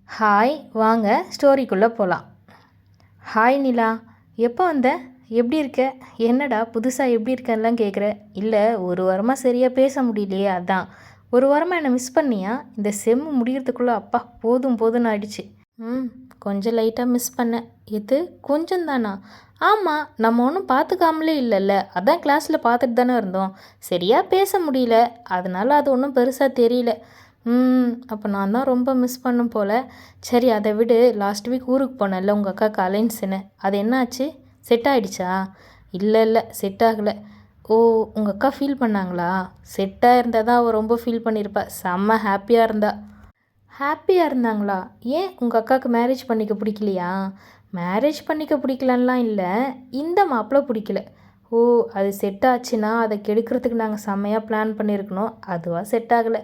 Hi வாங்க ஸ்டோரிக்குள்ளே போகலாம். Hi நிலா, எப்போ வந்த? எப்படி இருக்க? என்னடா புதுசாக எப்படி இருக்கெல்லாம் கேட்குற? இல்லை, ஒரு வாரமாக சரியாக பேச முடியலையே, அதான். ஒரு வாரமாக என்னை மிஸ் பண்ணியா? இந்த செம்மு முடிகிறதுக்குள்ளே அப்பா போதும் போதும்னு ஆயிடுச்சு. கொஞ்சம் லைட்டாக மிஸ் பண்ணேன். எது கொஞ்சம் தானா? ஆமாம், நம்ம ஒன்றும் பார்த்துக்காமலே இல்லைல்ல, அதான் கிளாஸில் பார்த்துட்டு தானே இருந்தோம். சரியாக பேச முடியல, அதனால் அது ஒன்றும் பெருசாக தெரியல. அப்போ நான் தான் ரொம்ப மிஸ் பண்ணும் போல். சரி அதை விடு, லாஸ்ட் வீக் ஊருக்கு போனேன்ல உங்கள் அக்காவுக்கு அலைன்ஸுன்னு, அது என்ன ஆச்சு? செட் ஆகிடுச்சா? இல்லை செட் ஆகலை. ஓ, உங்கள் அக்கா ஃபீல் பண்ணாங்களா? செட்டாக இருந்தால் தான் அவள் ரொம்ப ஃபீல் பண்ணியிருப்பா. செம்ம ஹாப்பியாக இருந்தா. ஹாப்பியாக இருந்தாங்களா? ஏன் உங்கள் அக்காவுக்கு மேரேஜ் பண்ணிக்க பிடிக்கலையா? மேரேஜ் பண்ணிக்க பிடிக்கலன்னெலாம் இல்லை, இந்த மாப்பிள்ளை பிடிக்கல. ஓ, அது செட் ஆச்சுன்னா அதை கெடுக்கிறதுக்கு நாங்கள் செம்மையாக பிளான் பண்ணியிருக்கணும், அதுவாக செட் ஆகலை.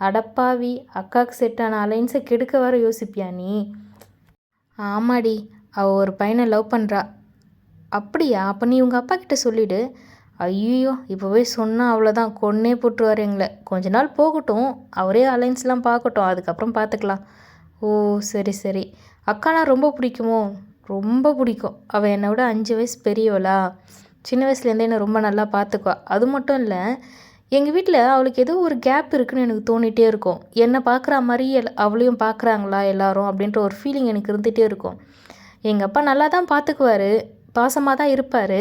அடப்பாவி, அக்காவுக்கு செட் ஆன அலைன்ஸை கெடுக்க வர யோசிப்பியா நீ? ஆமாடி, அவள் ஒரு பையனை லவ் பண்ணுறா. அப்படியா? அப்போ நீ உங்கள் அப்பா கிட்ட சொல்லிவிடு. ஐயோ, இப்போவே சொன்னால் அவ்வளோதான், கொன்னே போட்டுருவார் எங்களை. கொஞ்ச நாள் போகட்டும், அவரே அலைன்ஸ்லாம் பார்க்கட்டும், அதுக்கப்புறம் பார்த்துக்கலாம். ஓ சரி சரி. அக்கானா ரொம்ப பிடிக்குமோ? ரொம்ப பிடிக்கும். அவள் என்னை விட 5 வயசு பெரியவளா, சின்ன வயசுலேருந்தே என்னை ரொம்ப நல்லா பார்த்துக்குவா. அது மட்டும் இல்லை, எங்கள் வீட்டில் அவளுக்கு ஏதோ ஒரு கேப் இருக்குதுன்னு எனக்கு தோணிகிட்டே இருக்கும். என்னை பார்க்குற மாதிரி அவளையும் பார்க்குறாங்களா எல்லாரும் அப்படின்ற ஒரு ஃபீலிங் எனக்கு இருந்துகிட்டே இருக்கும். எங்கள் அப்பா நல்லா தான் பார்த்துக்குவார், பாசமாக தான் இருப்பார்.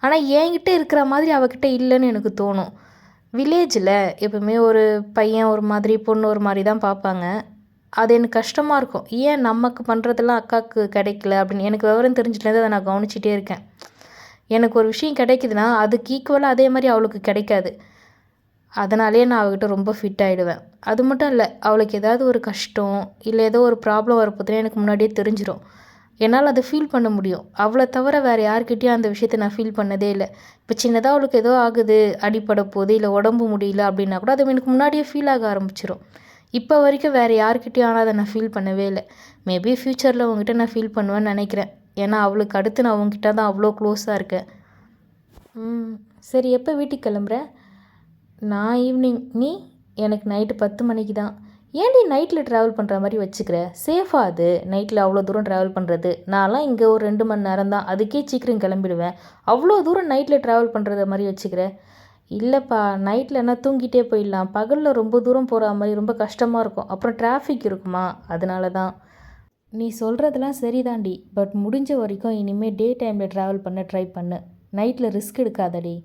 ஆனால் என்கிட்ட இருக்கிற மாதிரி அவகிட்ட இல்லைன்னு எனக்கு தோணும். வில்லேஜில் எப்பவுமே ஒரு பையன் ஒரு மாதிரி, பொண்ணு ஒரு மாதிரி தான் பார்ப்பாங்க. அது எனக்கு கஷ்டமாக இருக்கும். ஏன் நமக்கு பண்ணுறதெல்லாம் அக்காவுக்கு கிடைக்கல அப்படின்னு எனக்கு விவரம் தெரிஞ்சிட்டேருந்து அதை நான் கவனிச்சிட்டே இருக்கேன். எனக்கு ஒரு விஷயம் கிடைக்குதுன்னா அதுக்கு ஈக்குவலாக அதே மாதிரி அவளுக்கு கிடைக்காது. அதனாலே நான் அவகிட்ட ரொம்ப ஃபிட் ஆகிடுவேன். அது மட்டும் இல்லை, அவளுக்கு ஏதாவது ஒரு கஷ்டம் இல்லை ஏதோ ஒரு ப்ராப்ளம் வரப்போதுன்னு எனக்கு முன்னாடியே தெரிஞ்சிடும். என்னால் அதை ஃபீல் பண்ண முடியும். அவளை தவிர வேறு யார்கிட்டையும் அந்த விஷயத்தை நான் ஃபீல் பண்ணதே இல்லை. இப்போ சின்னதாக அவளுக்கு ஏதோ ஆகுது, அடிப்பட போகுது, இல்லை உடம்பு முடியல அப்படின்னா கூட அது எனக்கு முன்னாடியே ஃபீல் ஆக ஆரம்பிச்சிடும். இப்போ வரைக்கும் வேறு யார்கிட்டையும் ஆனால் அதை நான் ஃபீல் பண்ணவே இல்லை. மேபி ஃப்யூச்சரில் உங்ககிட்ட நான் ஃபீல் பண்ணுவேன்னு நினைக்கிறேன். ஏன்னா அவளுக்கு அடுத்து நான் உங்ககிட்ட தான் அவ்வளோ க்ளோஸாக இருக்கேன். சரி, எப்போ வீட்டுக்கு கிளம்புறேன்? நான் ஈவினிங். நீ? எனக்கு நைட்டு 10 மணிக்கு தான். ஏன்டி நைட்டில் ட்ராவல் பண்ணுற மாதிரி வச்சுக்கிற? சேஃபாக அது நைட்டில் அவ்வளோ தூரம் ட்ராவல் பண்ணுறது? நான்லாம் இங்கே ஒரு 2 மணி நேரம் தான், அதுக்கே சீக்கிரம் கிளம்பிடுவேன். அவ்வளோ தூரம் நைட்டில் ட்ராவல் பண்ணுறது மாதிரி வச்சுக்கிற? இல்லைப்பா, நைட்டில் என்ன தூங்கிட்டே போயிடலாம், பகலில் ரொம்ப தூரம் போகிற மாதிரி ரொம்ப கஷ்டமாக இருக்கும், அப்புறம் டிராஃபிக் இருக்குமா, அதனால தான். நீ சொல்கிறதெல்லாம் சரிதாண்டி, பட் முடிஞ்ச வரைக்கும் இனிமேல் டே டைமில் ட்ராவல் பண்ண ட்ரை பண்ணு. நைட்டில் ரிஸ்க் எடுக்காதடி.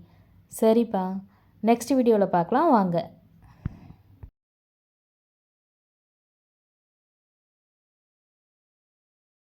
சரிப்பா, நெக்ஸ்ட் வீடியோவில் பார்க்கலாம் வாங்க.